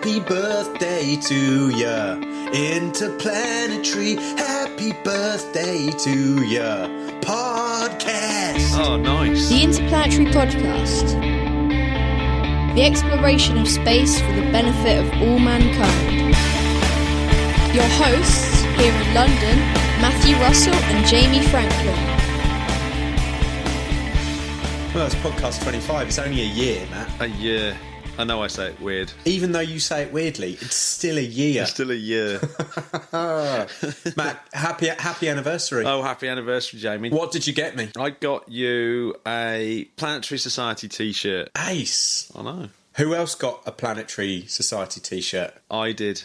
Happy birthday to ya. Interplanetary. Happy birthday to ya. Podcast. Oh, nice. The Interplanetary Podcast. The exploration of space for the benefit of all mankind. Your hosts here in London, Matthew Russell and Jamie Franklin. Well, it's podcast 25. It's only a year, Matt. A year. I know I say it weird. Even though you say it weirdly, it's still a year. It's still a year. Matt, happy anniversary. Oh, happy anniversary, Jamie. What did you get me? I got you a Planetary Society t-shirt. Ace. I know. Who else got a Planetary Society t-shirt? I did.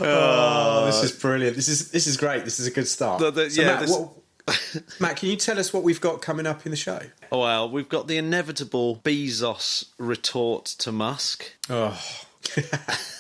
Oh, this is brilliant. This is great. This is a good start. Matt, can you tell us what we've got coming up in the show? Well, we've got the inevitable Bezos retort to Musk. Oh,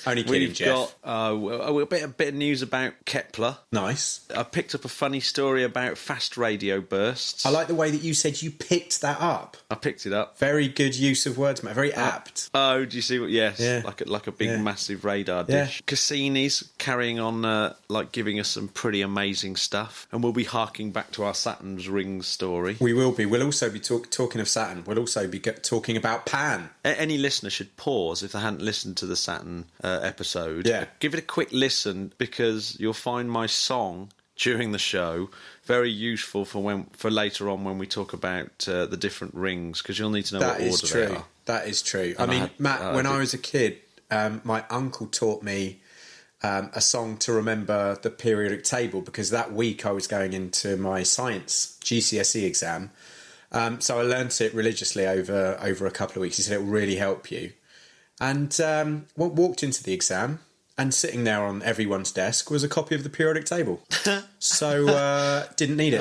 only kidding, Jeff. We've got a bit of news about Kepler. Nice. I picked up a funny story about fast radio bursts. I like the way that you said you picked that up. I picked it up. Very good use of words, Matt. Very apt. Oh, do you see what? Yes, Yeah. like a big massive radar dish. Cassini's carrying on, giving us some pretty amazing stuff, and we'll be harking back to our Saturn's rings story. We will be. We'll also be talking of Saturn. We'll also be talking about Pan. Any listener should pause if they hadn't listened to the Saturn episode. Yeah. Give it a quick listen, because you'll find my song during the show very useful for later on when we talk about the different rings, because you'll need to know what order they are. That is true. I mean, Matt, when I was a kid, my uncle taught me a song to remember the periodic table, because that week I was going into my science GCSE exam. So I learnt it religiously over a couple of weeks. He said it will really help you. And walked into the exam, and sitting there on everyone's desk was a copy of the periodic table. So didn't need it.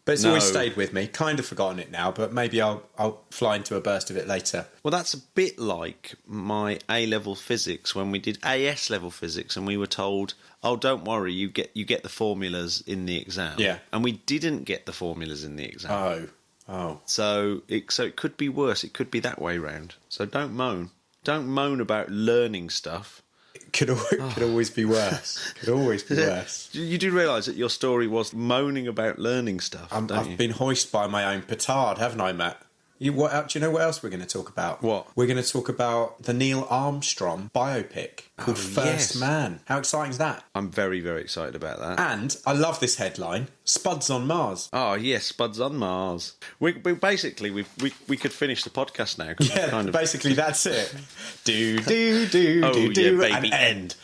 But it's always stayed with me. Kind of forgotten it now, but maybe I'll fly into a burst of it later. Well, that's a bit like my A-level physics when we did AS-level physics, and we were told, "Oh, don't worry, you get the formulas in the exam." Yeah. And we didn't get the formulas in the exam. Oh. So it could be worse. It could be that way round. So don't moan. Don't moan about learning stuff. It could always be worse. Could always be worse. You do realise that your story was moaning about learning stuff, don't you? I've been hoisted by my own petard, haven't I, Matt? Do you know what else we're going to talk about? What? We're going to talk about the Neil Armstrong biopic called First Man. How exciting is that? I'm very, very excited about that. And I love this headline: Spuds on Mars. Oh yes, Spuds on Mars. We basically we could finish the podcast now. Yeah, basically that's it. Do baby, and end.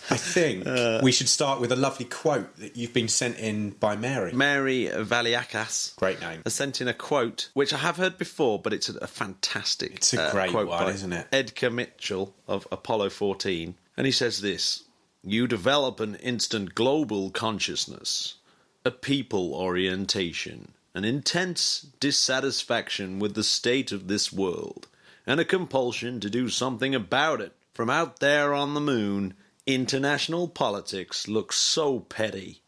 I think we should start with a lovely quote that you've been sent in by Mary. Mary Valiakas. Great name. Has sent in a quote, which I have heard before, but it's a fantastic It's a great quote one, by isn't it? Edgar Mitchell of Apollo 14. And he says this: "You develop an instant global consciousness, a people orientation, an intense dissatisfaction with the state of this world, and a compulsion to do something about it. From out there on the moon, international politics looks so petty.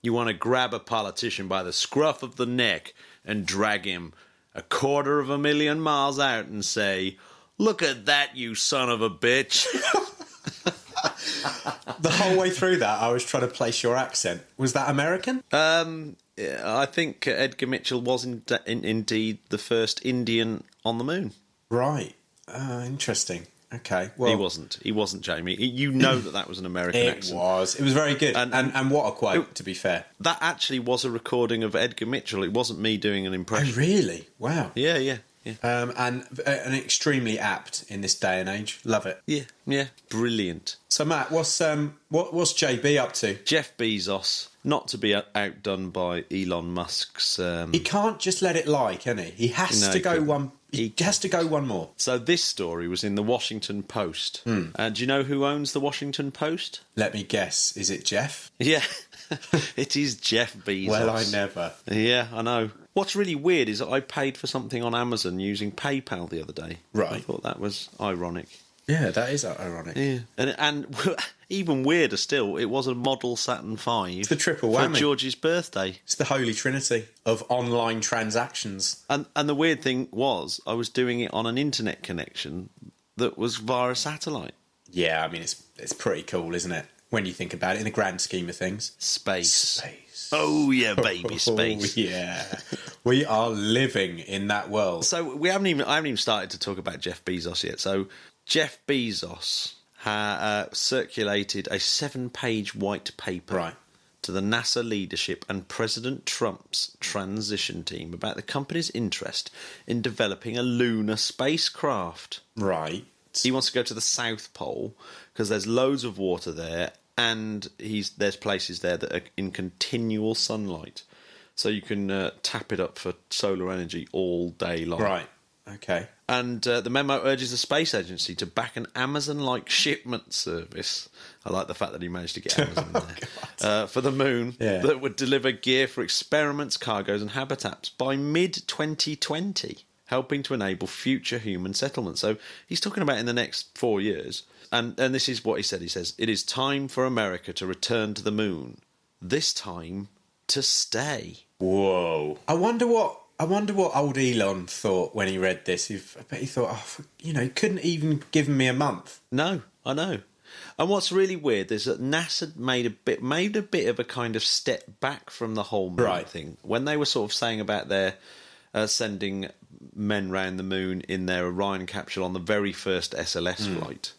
You want to grab a politician by the scruff of the neck and drag him 250,000 miles out and say, 'Look at that, you son of a bitch.'" The whole way through that, I was trying to place your accent. Was that American? I think Edgar Mitchell was indeed the first Indian on the moon. Right. Interesting. Okay. Well, He wasn't, Jamie. You know that was an American accent. It was very good. And what a quote, to be fair. That actually was a recording of Edgar Mitchell. It wasn't me doing an impression. Oh, really? Wow. Yeah. And extremely apt in this day and age. Love it. Yeah. Brilliant. So, Matt, what's JB up to? Jeff Bezos, not to be outdone by Elon Musk's... He can't just let it lie, can he? He has to go one... He has to go one more. So this story was in the Washington Post. Do you know who owns the Washington Post? Let me guess. Is it Jeff? Yeah, it is Jeff Bezos. Well, I never. Yeah, I know. What's really weird is that I paid for something on Amazon using PayPal the other day. Right. I thought that was ironic. Yeah, that is ironic. Yeah, and even weirder still, it was a model Saturn V. It's the triple for whammy. George's birthday. It's the holy trinity of online transactions. And the weird thing was, I was doing it on an internet connection that was via a satellite. Yeah, I mean, it's pretty cool, isn't it? When you think about it, in the grand scheme of things. Space. Oh yeah, baby, space. Oh, yeah, we are living in that world. So I haven't even started to talk about Jeff Bezos yet. So Jeff Bezos circulated a 7-page white paper to the NASA leadership and President Trump's transition team about the company's interest in developing a lunar spacecraft. Right. He wants to go to the South Pole because there's loads of water there, and there's places there that are in continual sunlight, so you can tap it up for solar energy all day long. Right. Okay. And the memo urges the space agency to back an Amazon-like shipment service. I like the fact that he managed to get Amazon in there. For the moon, that would deliver gear for experiments, cargoes and habitats by mid-2020, helping to enable future human settlement. So he's talking about in the next 4 years. And this is what he said. He says, "It is time for America to return to the moon. This time to stay." Whoa. I wonder what old Elon thought when he read this. I bet he thought, he couldn't even give me a month. No, I know. And what's really weird is that NASA made a bit of a kind of step back from the whole moon thing. When they were sort of saying about their sending men round the moon in their Orion capsule on the very first SLS flight,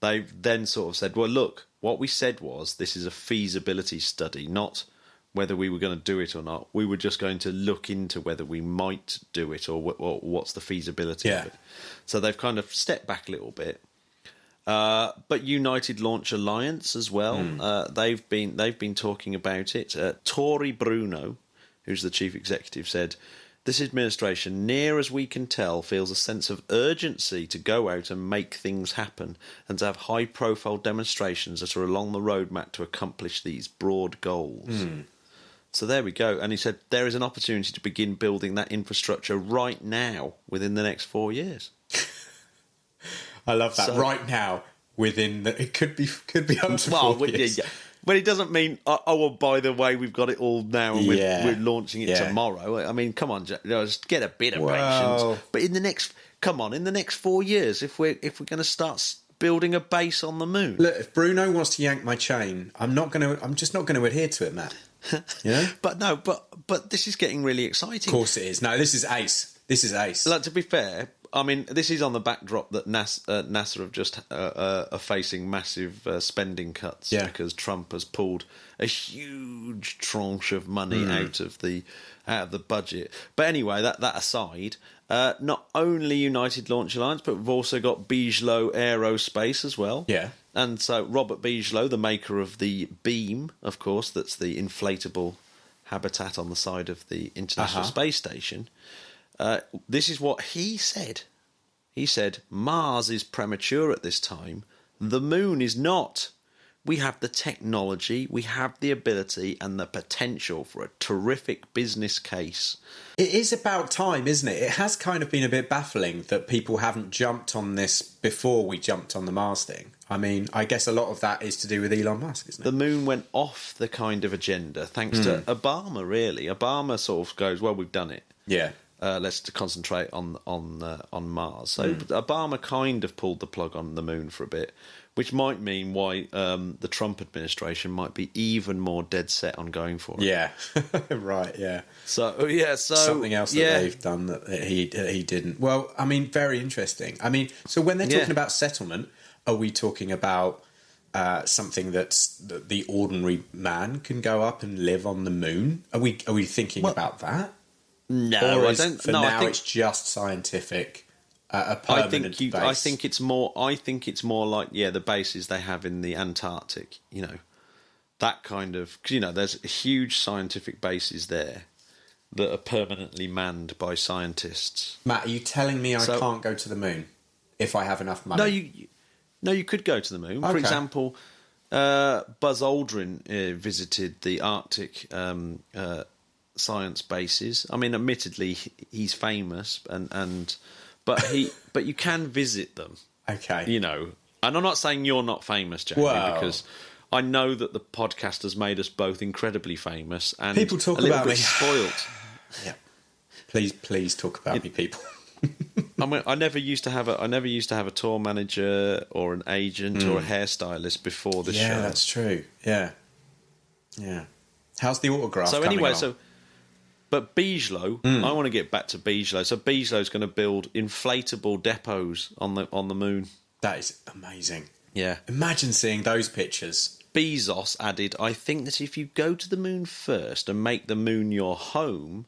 they then sort of said, well, look, what we said was this is a feasibility study, not whether we were going to do it or not. We were just going to look into whether we might do it or what's the feasibility of it. So they've kind of stepped back a little bit. But United Launch Alliance as well, they've been talking about it. Tory Bruno, who's the chief executive, said, "This administration, near as we can tell, feels a sense of urgency to go out and make things happen and to have high-profile demonstrations that are along the roadmap to accomplish these broad goals." So there we go. And he said there is an opportunity to begin building that infrastructure right now within the next 4 years. I love that. So, right now, it could be up to 4 years. Yeah. But it doesn't mean, well, by the way, we've got it all now and we're launching it tomorrow. I mean, come on, just get a bit of patience. But in the next 4 years, if we're going to start building a base on the moon. Look, if Bruno wants to yank my chain, I'm just not going to adhere to it, Matt. You know? But this is getting really exciting. Of course it is. No, this is ace. Like, to be fair, I mean, this is on the backdrop that NASA have just are facing massive spending cuts because Trump has pulled a huge tranche of money out of the budget. But anyway, that aside, not only United Launch Alliance, but we've also got Bigelow Aerospace as well. Yeah. And so Robert Bigelow, the maker of the Beam, of course, that's the inflatable habitat on the side of the International Space Station. This is what he said. He said, "Mars is premature at this time. The moon is not. We have the technology, we have the ability and the potential for a terrific business case." It is about time, isn't it? It has kind of been a bit baffling that people haven't jumped on this before we jumped on the Mars thing. I mean, I guess a lot of that is to do with Elon Musk, isn't it? The moon went off the kind of agenda thanks to Obama, really. Obama sort of goes, well, we've done it. Yeah. Let's concentrate on Mars. So Obama kind of pulled the plug on the moon for a bit, which might mean why the Trump administration might be even more dead set on going for it. Yeah, right. Yeah. So something else that they've done that he didn't. Well, I mean, very interesting. I mean, so when they're talking about settlement, are we talking about something that the ordinary man can go up and live on the moon? Are we thinking about that? No, I don't. I think it's just scientific. A permanent base. I think it's more like the bases they have in the Antarctic. You know, that kind of. There's huge scientific bases there that are permanently manned by scientists. Matt, are you telling me I can't go to the moon if I have enough money? No, you could go to the moon. Okay. For example, Buzz Aldrin visited the Arctic. Science bases. I mean, admittedly, he's famous, but you can visit them. Okay. You know, and I'm not saying you're not famous, Jamie, Well, because I know that the podcast has made us both incredibly famous and people talk a little about bit me. spoilt. Yeah. Please talk about me, people. I mean, I never used to have a tour manager or an agent or a hairstylist before this show. Yeah, that's true. Yeah. How's the autograph? So coming anyway, along? But Bijlo, I want to get back to Bijlo. So Bijlo's going to build inflatable depots on the moon. That is amazing. Yeah. Imagine seeing those pictures. Bezos added, I think that if you go to the moon first and make the moon your home,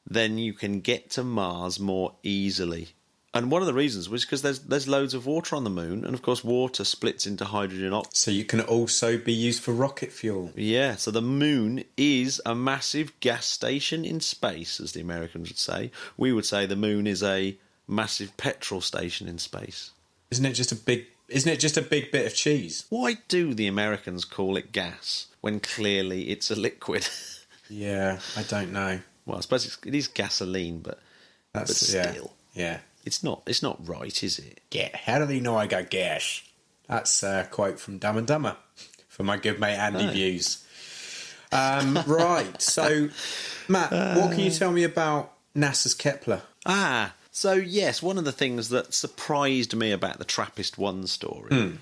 then you can get to Mars more easily. And one of the reasons was because there's loads of water on the moon, and of course water splits into hydrogen oxide. So you can also be used for rocket fuel. Yeah, so the moon is a massive gas station in space, as the Americans would say. We would say the moon is a massive petrol station in space. Isn't it just a big bit of cheese? Why do the Americans call it gas when clearly it's a liquid? Yeah, I don't know. Well, I suppose it is gasoline, but still. Yeah. It's not right, is it? Yeah. How do they know I got gas? That's a quote from Dumb and Dumber for my good mate Andy Views. Right. So, Matt, what can you tell me about NASA's Kepler? So yes, one of the things that surprised me about the TRAPPIST-1 story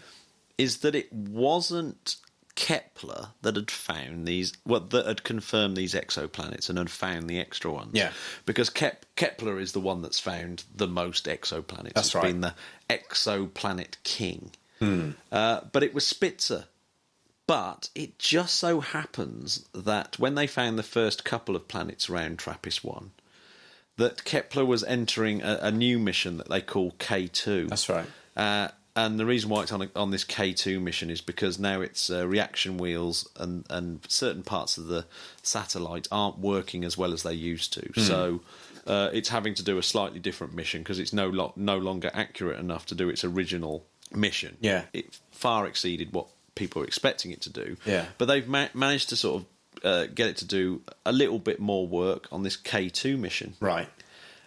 is that it wasn't Kepler that had found that had confirmed these exoplanets and had found the extra ones. Yeah. Because Kepler is the one that's found the most exoplanets. That's right. It's been the exoplanet king. But it was Spitzer. But it just so happens that when they found the first couple of planets around TRAPPIST-1, that Kepler was entering a new mission that they call K2. That's right. And the reason why it's on this K2 mission is because now its reaction wheels and certain parts of the satellite aren't working as well as they used to. So it's having to do a slightly different mission because it's no longer accurate enough to do its original mission. Yeah. It far exceeded what people were expecting it to do. Yeah. But they've managed to sort of get it to do a little bit more work on this K2 mission. Right.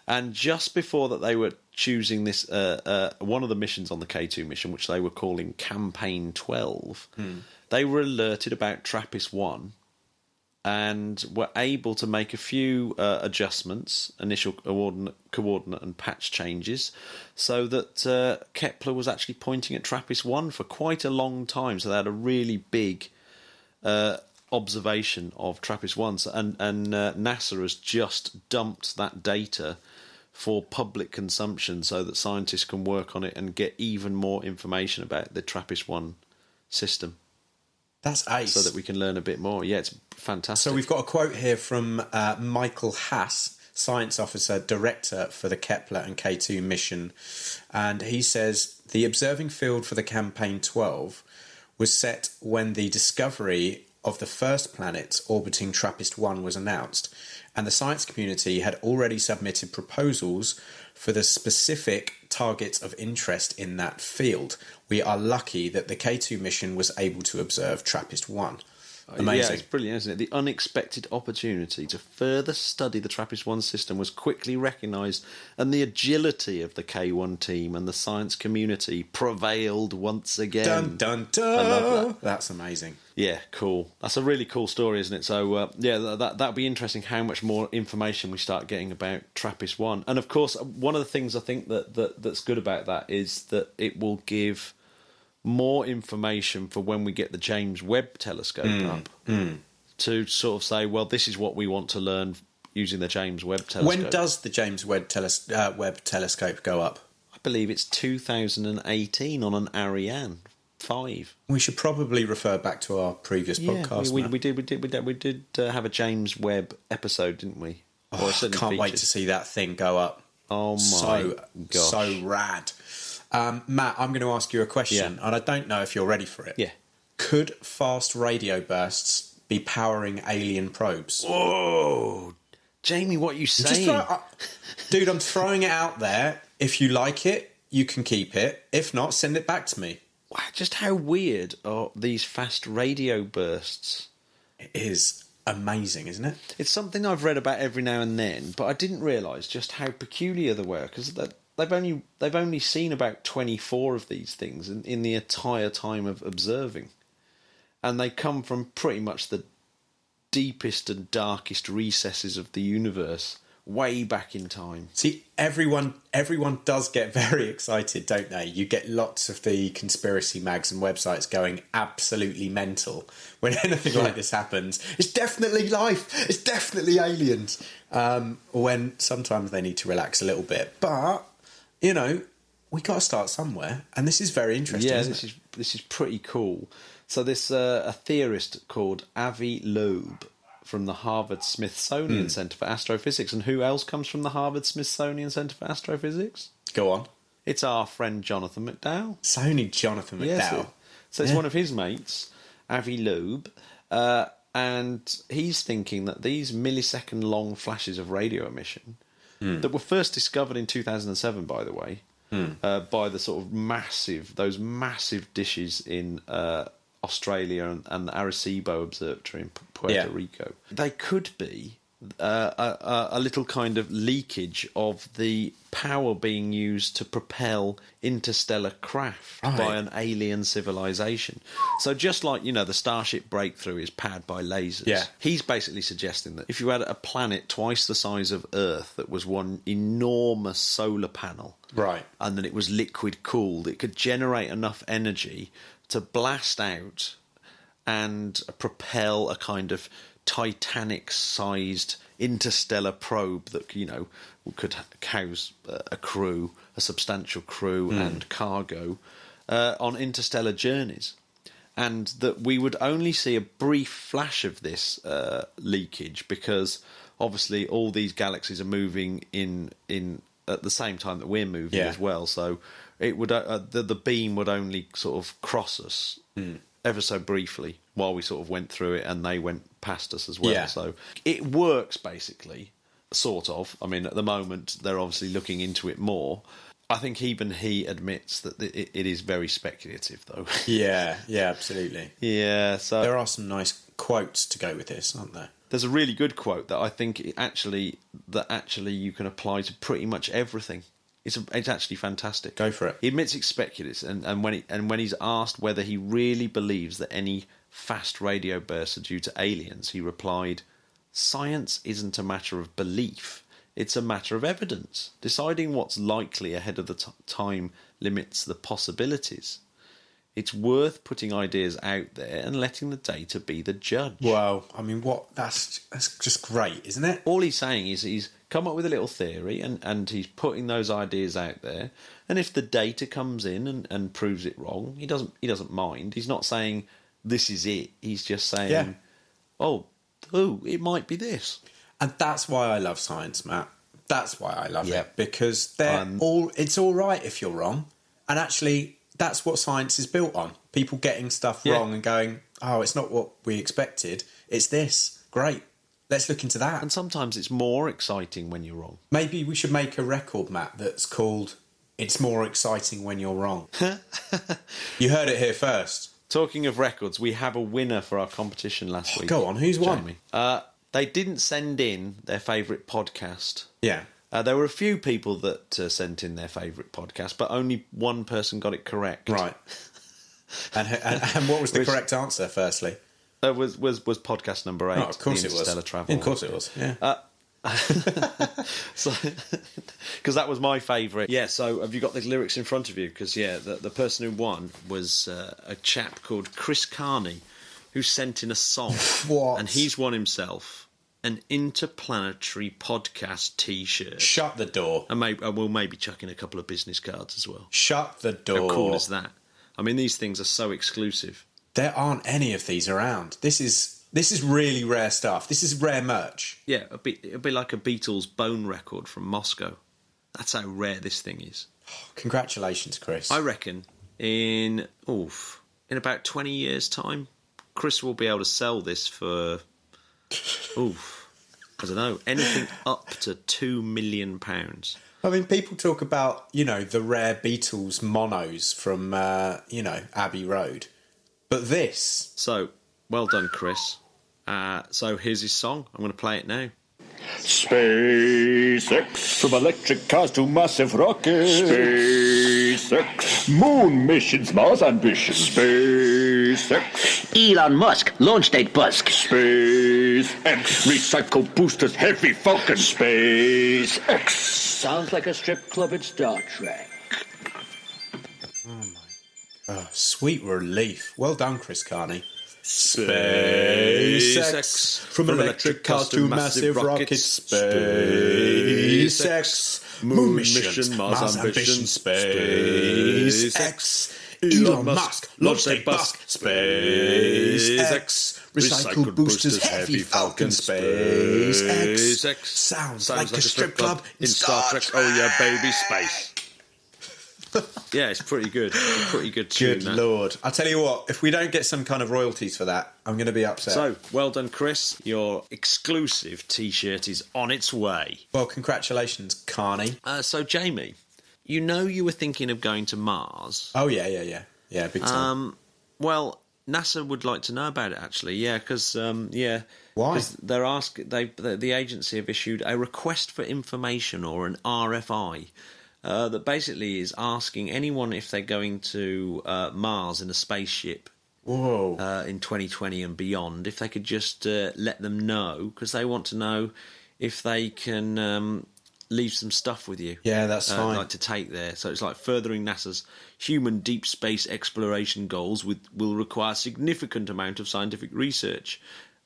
And just before that, they were choosing this one of the missions on the K2 mission, which they were calling Campaign 12. They were alerted about TRAPPIST-1 and were able to make a few adjustments, initial coordinate and patch changes, so that Kepler was actually pointing at TRAPPIST-1 for quite a long time. So they had a really big observation of TRAPPIST-1, and NASA has just dumped that data for public consumption so that scientists can work on it and get even more information about the TRAPPIST-1 system. That's ace. So that we can learn a bit more. Yeah, it's fantastic. So we've got a quote here from Michael Haas, Science Officer Director for the Kepler and K2 mission. And he says, the observing field for the Campaign 12 was set when the discovery of the first planet orbiting TRAPPIST-1 was announced, and the science community had already submitted proposals for the specific targets of interest in that field. We are lucky that the K2 mission was able to observe TRAPPIST-1. Amazing. Yeah, it's brilliant, isn't it? The unexpected opportunity to further study the TRAPPIST-1 system was quickly recognised, and the agility of the K1 team and the science community prevailed once again. Dun, dun, dun. I love that. That's amazing. Yeah, cool. That's a really cool story, isn't it? So, that'll be interesting how much more information we start getting about TRAPPIST-1. And, of course, one of the things I think that's good about that is that it will give more information for when we get the James Webb telescope up to sort of say, well, this is what we want to learn using the James Webb telescope. When does the James Webb telescope go up? I believe it's 2018 on an Ariane 5. We should probably refer back to our previous podcast. We did have a James Webb episode, didn't we? I can't wait to see that thing go up. Oh my gosh. So rad. Matt, I'm going to ask you a question, and I don't know if you're ready for it. Yeah. Could fast radio bursts be powering alien probes? Whoa! Jamie, what are you saying? Dude, I'm throwing it out there. If you like it, you can keep it. If not, send it back to me. Wow, just how weird are these fast radio bursts? It is amazing, isn't it? It's something I've read about every now and then, but I didn't realise just how peculiar they were, because they've only seen about 24 of these things in the entire time of observing, and they come from pretty much the deepest and darkest recesses of the universe, way back in time. See, everyone does get very excited, don't they? You get lots of the conspiracy mags and websites going absolutely mental when anything like this happens. It's definitely life. It's definitely aliens. When sometimes they need to relax a little bit, but we got to start somewhere, and this is very interesting. Yeah, this is pretty cool. So this a theorist called Avi Loeb from the Harvard-Smithsonian Center for Astrophysics. And who else comes from the Harvard-Smithsonian Center for Astrophysics? Go on. It's our friend Jonathan McDowell. It's only Jonathan McDowell. So it's one of his mates, Avi Loeb, and he's thinking that these millisecond-long flashes of radio emission that were first discovered in 2007, by the way, by the sort of those massive dishes in Australia and the Arecibo Observatory in Puerto Rico. They could be a little kind of leakage of the power being used to propel interstellar craft by an alien civilization. So just like, the Starship breakthrough is powered by lasers, he's basically suggesting that if you had a planet twice the size of Earth that was one enormous solar panel, and then it was liquid cooled, it could generate enough energy to blast out and propel a kind of Titanic-sized interstellar probe that, could house a substantial crew and cargo on interstellar journeys. And that we would only see a brief flash of this leakage because, obviously, all these galaxies are moving in at the same time that we're moving as well. So it would the beam would only sort of cross us ever so briefly while we sort of went through it, and they went past us as well. Yeah. So it works basically, sort of. I mean, at the moment they're obviously looking into it more. I think even he admits that it is very speculative, though. Yeah, absolutely. Yeah, so there are some nice quotes to go with this, aren't there? There's a really good quote that I think actually you can apply to pretty much everything. It's actually fantastic. Go for it. He admits it's speculative, and when he's asked whether he really believes that any fast radio bursts are due to aliens, he replied, "Science isn't a matter of belief. It's a matter of evidence. Deciding what's likely ahead of the time limits the possibilities. It's worth putting ideas out there and letting the data be the judge." Well, I mean, that's just great, isn't it? All he's saying is he's come up with a little theory and he's putting those ideas out there. And if the data comes in and proves it wrong, he doesn't mind. He's not saying this is it. He's just saying, it might be this. And that's why I love science, Matt. That's why I love it, because it's all right if you're wrong. And actually, that's what science is built on. People getting stuff wrong and going, oh, it's not what we expected. It's this. Great. Let's look into that. And sometimes it's more exciting when you're wrong. Maybe we should make a record, Matt, that's called "It's More Exciting When You're Wrong." You heard it here first. Talking of records, we have a winner for our competition last week. Go on, who's won? They didn't send in their favourite podcast. Yeah. There were a few people that sent in their favourite podcast, but only one person got it correct. Right. And what was the correct answer, firstly? Was podcast number 8. Oh, of course it was. Interstellar Travel. Of course it was, yeah. So, because that was my favourite. Yeah, so have you got the lyrics in front of you? Because, the person who won was a chap called Chris Carney, who sent in a song. What? And he's won himself an interplanetary podcast T-shirt. Shut the door. And we'll maybe chuck in a couple of business cards as well. Shut the door. How cool is that? I mean, these things are so exclusive. There aren't any of these around. This is really rare stuff. This is rare merch. Yeah, it'd be like a Beatles bone record from Moscow. That's how rare this thing is. Congratulations, Chris. I reckon in about 20 years' time, Chris will be able to sell this for, I don't know, anything up to £2 million. I mean, people talk about, the rare Beatles monos from, Abbey Road. But this... So, well done, Chris. So here's his song. I'm going to play it now. SpaceX. From electric cars to massive rockets. SpaceX. Moon missions, Mars ambitions. SpaceX. Elon Musk, launch date busk. SpaceX. Recycle boosters, heavy Falcon. SpaceX. Sounds like a strip club at Star Trek. Oh, sweet relief. Well done, Chris Carney. SpaceX. From electric cars to massive rockets. SpaceX. Moon missions, Mars ambition. SpaceX. Elon Musk, launch date busk. SpaceX. Recycled boosters, heavy Falcon. SpaceX. Sounds like a strip club in Star Trek. Oh yeah, baby, space. Yeah, it's pretty good. A pretty good tune. Good Lord. I'll tell you what, if we don't get some kind of royalties for that, I'm going to be upset. So, well done, Chris. Your exclusive T-shirt is on its way. Well, congratulations, Carney. So, Jamie, you know you were thinking of going to Mars. Oh, yeah. Yeah, big time. Well, NASA would like to know about it, actually. Yeah, because, Why? Because the agency have issued a request for information, or an RFI, that basically is asking anyone if they're going to Mars in a spaceship in 2020 and beyond, if they could just let them know, because they want to know if they can leave some stuff with you. Yeah, that's fine. Like to take there. So it's like furthering NASA's human deep space exploration goals will require significant amount of scientific research,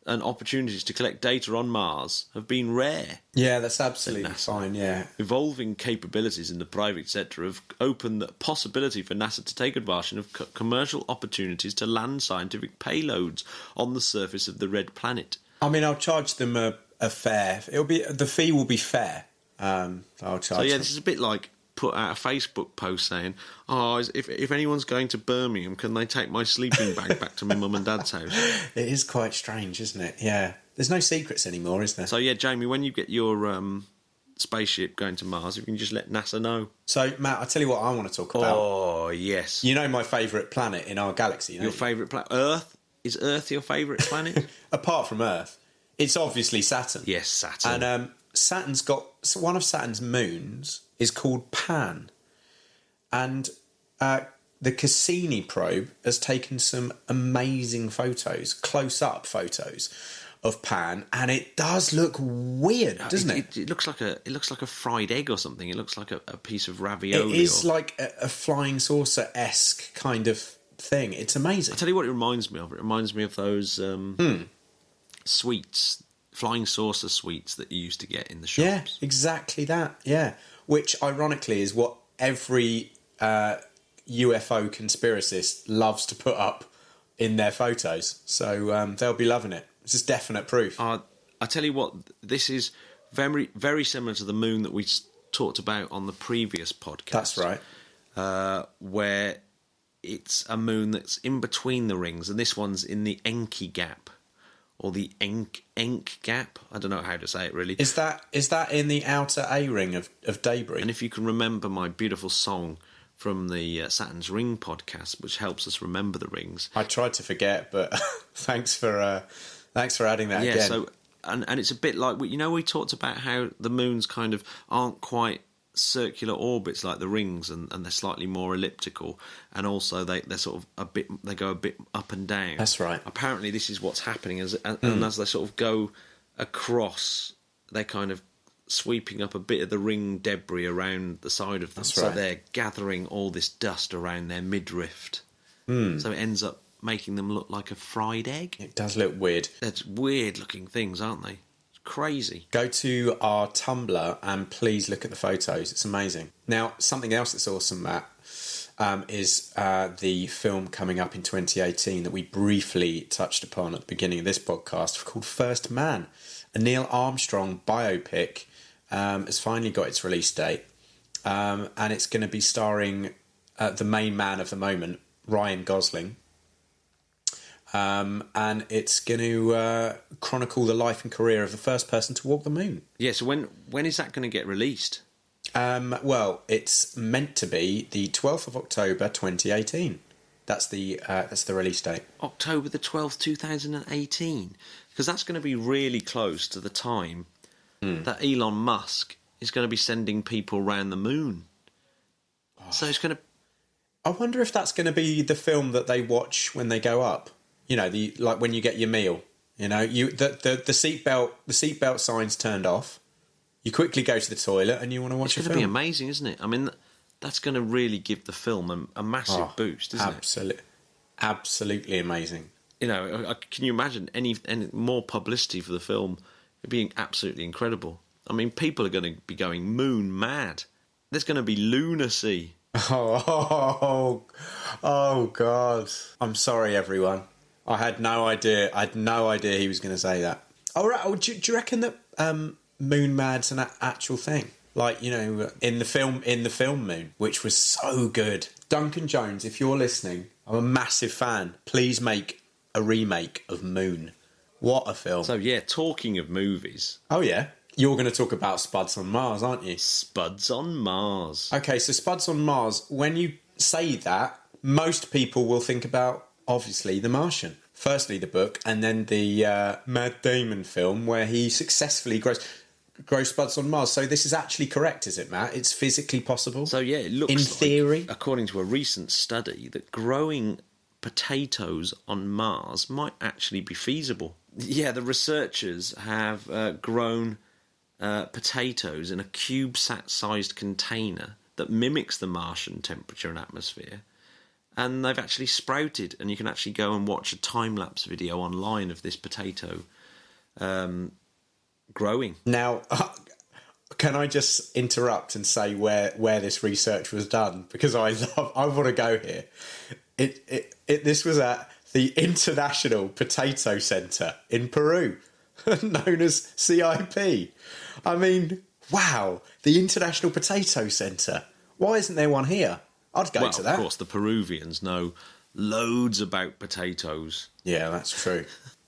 and opportunities to collect data on Mars have been rare. Yeah, that's absolutely fine, yeah. Evolving capabilities in the private sector have opened the possibility for NASA to take advantage of commercial opportunities to land scientific payloads on the surface of the red planet. I mean, I'll charge them a fare. The fee will be fair. I'll charge them. This is a bit like put out a Facebook post saying, if anyone's going to Birmingham, can they take my sleeping bag back to my mum and dad's house? It is quite strange, isn't it? Yeah. There's no secrets anymore, is there? So, yeah, Jamie, when you get your spaceship going to Mars, if you can just let NASA know. So, Matt, I'll tell you what I want to talk about. Oh, yes. You know my favourite planet in our galaxy, don't Your you? favourite planet? Earth? Is Earth your favourite planet? Apart from Earth. It's obviously Saturn. Yes, Saturn. And Saturn's got... one of Saturn's moons is called Pan. And the Cassini probe has taken some amazing photos, close-up photos of Pan, and it does look weird, doesn't it? It looks like a fried egg or something. It looks like a piece of ravioli. It is like a flying saucer-esque kind of thing. It's amazing. I'll tell you what it reminds me of. It reminds me of those sweets, flying saucer sweets that you used to get in the shops. Yeah, exactly that, yeah. Which, ironically, is what every UFO conspiracist loves to put up in their photos. So they'll be loving it. This is definite proof. I tell you what, this is very, very similar to the moon that we talked about on the previous podcast. That's right. Where it's a moon that's in between the rings, and this one's in the Encke gap. Or the Encke gap. I don't know how to say it, really. Is that in the outer A-ring of debris? And if you can remember my beautiful song from the Saturn's Ring podcast, which helps us remember the rings. I tried to forget, but thanks for adding that again. So, and it's a bit like, we talked about how the moons kind of aren't quite circular orbits like the rings, and they're slightly more elliptical, and also they're sort of they go a bit up and down. That's right. Apparently this is what's happening and as they sort of go across, they're kind of sweeping up a bit of the ring debris around the side of them. That's so right. they're gathering all this dust around their midriff. So it ends up making them look like a fried egg. It does look weird. They're weird looking things, aren't they? Crazy. Go to our Tumblr and please look at the photos. It's amazing. Now, something else that's awesome, Matt, is the film coming up in 2018 that we briefly touched upon at the beginning of this podcast, called First Man. A Neil Armstrong biopic has finally got its release date, and it's going to be starring the main man of the moment, Ryan Gosling. And it's going to chronicle the life and career of the first person to walk the moon. Yeah, so when is that going to get released? Well, it's meant to be the 12th of October 2018. That's the release date. October the 12th, 2018. Because that's going to be really close to the time that Elon Musk is going to be sending people around the moon. So it's going to... I wonder if that's going to be the film that they watch when they go up. You know, like when you get your meal. You know, the seatbelt sign's turned off. You quickly go to the toilet and you want to watch a film. It's going to be amazing, isn't it? I mean, that's going to really give the film a massive boost, isn't it? Absolutely amazing. You know, can you imagine any more publicity for the film? It'd be absolutely incredible. I mean, people are going to be going moon mad. There's going to be lunacy. Oh, God. I'm sorry, everyone. I had no idea. He was going to say that. Oh, right. Oh, do you reckon that moon mad's an actual thing? Like, you know, in the film Moon, which was so good. Duncan Jones, if you're listening, I'm a massive fan. Please make a remake of Moon. What a film. So, yeah, talking of movies. Oh, yeah. You're going to talk about Spuds on Mars, aren't you? Spuds on Mars. Okay, so Spuds on Mars, when you say that, most people will think about, obviously, The Martian. Firstly, the book, and then the Matt Damon film, where he successfully grow spuds on Mars. So this is actually correct, is it, Matt? It's physically possible? So, yeah, it looks in theory, according to a recent study, that growing potatoes on Mars might actually be feasible. Yeah, the researchers have grown potatoes in a CubeSat-sized container that mimics the Martian temperature and atmosphere. And they've actually sprouted, and you can actually go and watch a time-lapse video online of this potato growing. Now, can I just interrupt and say where this research was done? Because I want to go here. This was at the International Potato Center in Peru, known as CIP. I mean, wow, the International Potato Center. Why isn't there one here? I'd go to that. Of course, the Peruvians know loads about potatoes. Yeah, that's true.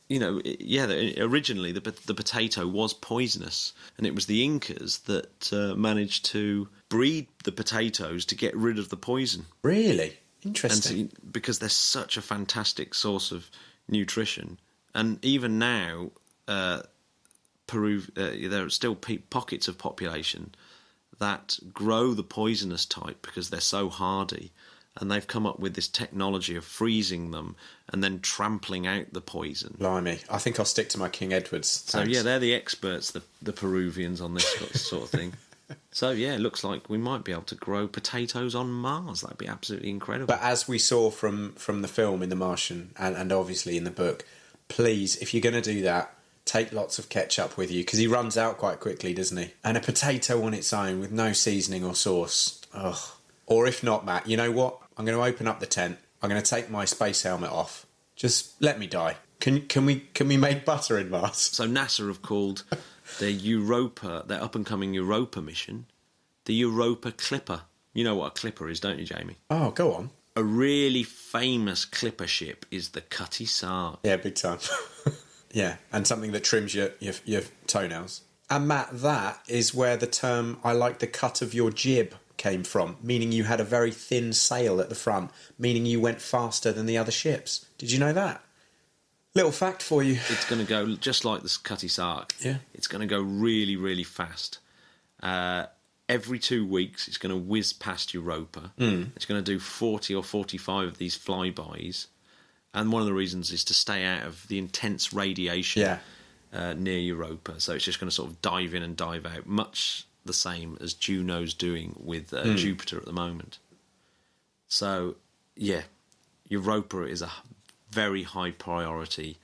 You know, yeah, originally the potato was poisonous, and it was the Incas that managed to breed the potatoes to get rid of the poison. Really? Interesting. And because they're such a fantastic source of nutrition. And even now, Peru, there are still pockets of population that grow the poisonous type because they're so hardy, and they've come up with this technology of freezing them and then trampling out the poison. Blimey, I think I'll stick to my King Edwards. Thanks. So yeah, they're the experts, the Peruvians, on this sort of thing. So yeah, it looks like we might be able to grow potatoes on Mars. That'd be absolutely incredible. But as we saw from the film in The Martian, and obviously in the book, please, if you're going to do that, take lots of ketchup with you, because he runs out quite quickly, doesn't he? And a potato on its own with no seasoning or sauce. Ugh. Or if not, Matt, you know what? I'm going to open up the tent. I'm going to take my space helmet off. Just let me die. Can we make butter in Mars? So NASA have called their up-and-coming Europa mission, the Europa Clipper. You know what a clipper is, don't you, Jamie? Oh, go on. A really famous clipper ship is the Cutty Sark. Yeah, big time. Yeah, and something that trims your toenails. And Matt, that is where the term "I like the cut of your jib" came from, meaning you had a very thin sail at the front, meaning you went faster than the other ships. Did you know that? Little fact for you. It's going to go just like the Cutty Sark. Yeah. It's going to go really, really fast. Every 2 weeks, it's going to whiz past Europa. It's going to do 40 or 45 of these flybys. And one of the reasons is to stay out of the intense radiation near Europa. So it's just going to sort of dive in and dive out, much the same as Juno's doing with Jupiter at the moment. So, yeah, Europa is a very high priority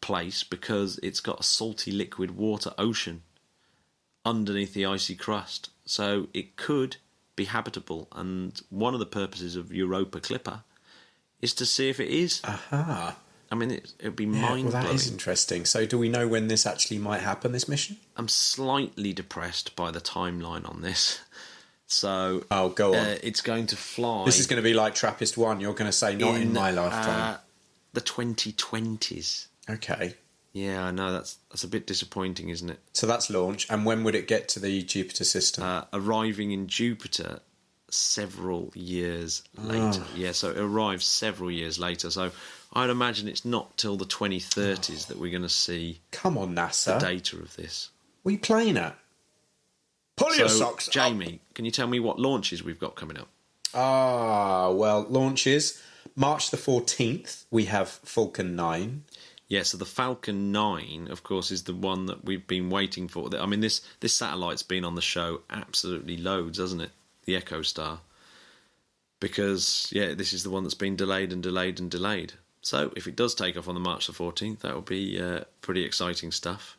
place because it's got a salty liquid water ocean underneath the icy crust. So it could be habitable. And one of the purposes of Europa Clipper is to see if it is. Aha. I mean, it would be mind-blowing. Well, that is interesting. So do we know when this actually might happen, this mission? I'm slightly depressed by the timeline on this. So, oh, go on. It's going to fly. This is going to be like Trappist 1. You're going to say, not in my lifetime. The 2020s. Okay. Yeah, I know. That's a bit disappointing, isn't it? So that's launch. And when would it get to the Jupiter system? Arriving in Jupiter several years later. Yeah, so it arrives several years later. So I'd imagine it's not till the 2030s that we're going to see Come on, NASA. the data of this. What are you playing at? Pull your socks up. Jamie, can you tell me what launches we've got coming up? Well, launches. March the 14th, we have Falcon 9. Yeah, so the Falcon 9, of course, is the one that we've been waiting for. I mean, this satellite's been on the show absolutely loads, hasn't it? The EchoStar. Because, yeah, this is the one that's been delayed and delayed and delayed. So, if it does take off on the March the 14th, that will be pretty exciting stuff.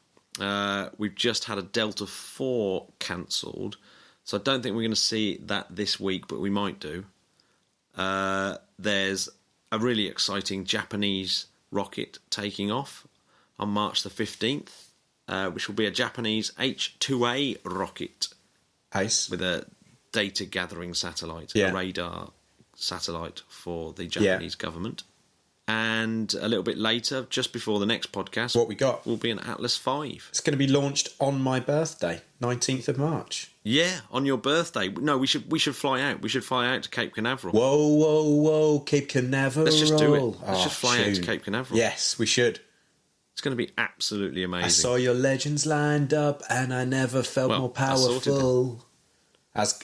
We've just had a Delta 4 cancelled, so I don't think we're going to see that this week, but we might do. There's a really exciting Japanese rocket taking off on March the 15th, which will be a Japanese H-2A rocket. Ace. With a data gathering satellite, a radar satellite for the Japanese government. And a little bit later, just before the next podcast, what we got will be an Atlas V. It's going to be launched on my birthday, 19th of March. Yeah, on your birthday. No, we should fly out. We should fly out to Cape Canaveral. Whoa, Cape Canaveral. Let's just do it. Let's just fly out to Cape Canaveral. Yes, we should. It's going to be absolutely amazing. I saw your legends lined up, and I never felt more powerful. As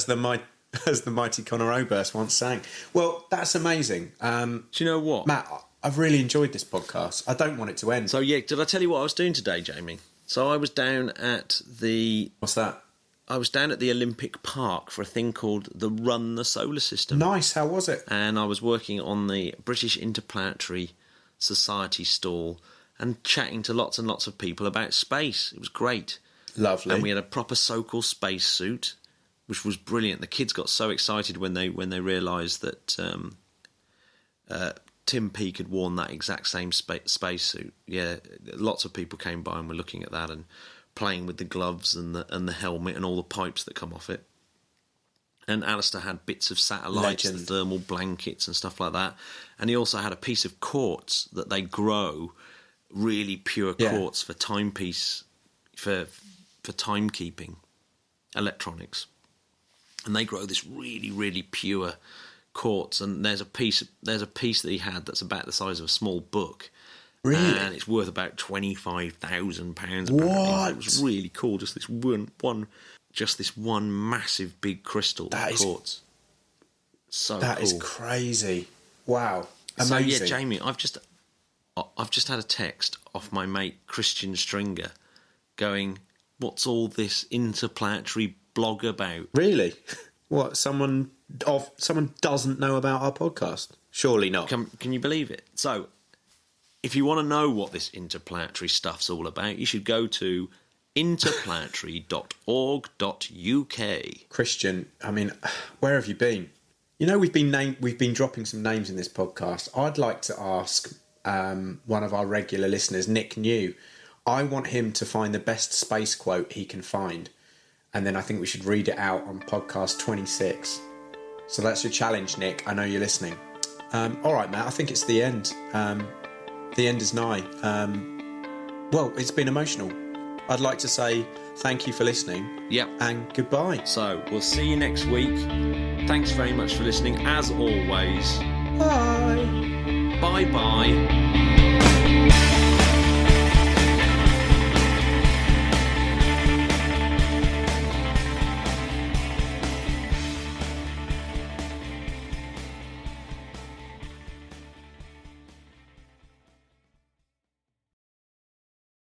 the mighty Conor Oberst once sang. Well, that's amazing. Do you know what, Matt? I've really enjoyed this podcast. I don't want it to end. So yeah, did I tell you what I was doing today, Jamie? So I was down at the... What's that? I was down at the Olympic Park for a thing called the Run the Solar System. Nice, how was it? And I was working on the British Interplanetary Society stall and chatting to lots and lots of people about space. It was great. Lovely. And we had a proper Sokol space suit, which was brilliant. The kids got so excited when they realised that Tim Peake had worn that exact same space suit. Yeah, lots of people came by and were looking at that and playing with the gloves and the helmet and all the pipes that come off it. And Alistair had bits of satellites, the thermal blankets and stuff like that. And he also had a piece of quartz that they grow, really pure quartz for timepiece, for timekeeping electronics. And they grow this really, really pure quartz. And there's a piece that he had that's about the size of a small book. Really? And it's worth about £25,000. What? It was really cool. Just this one massive big crystal of quartz. That is crazy. Wow. Amazing. So yeah, Jamie, I've just had a text off my mate Christian Stringer going, "What's all this interplanetary blog about?" Really? What? Someone doesn't know about our podcast? Surely not. Can you believe it? So, if you want to know what this interplanetary stuff's all about, you should go to interplanetary.org.uk. Christian, I mean, where have you been? You know, we've been dropping some names in this podcast. I'd like to ask one of our regular listeners, Nick New. I want him to find the best space quote he can find, and then I think we should read it out on podcast 26. So that's your challenge, Nick. I know you're listening. All right, Matt, I think it's the end. The end is nigh. Well, it's been emotional. I'd like to say thank you for listening. Yep. And goodbye. So, we'll see you next week. Thanks very much for listening, as always. Bye. Bye-bye.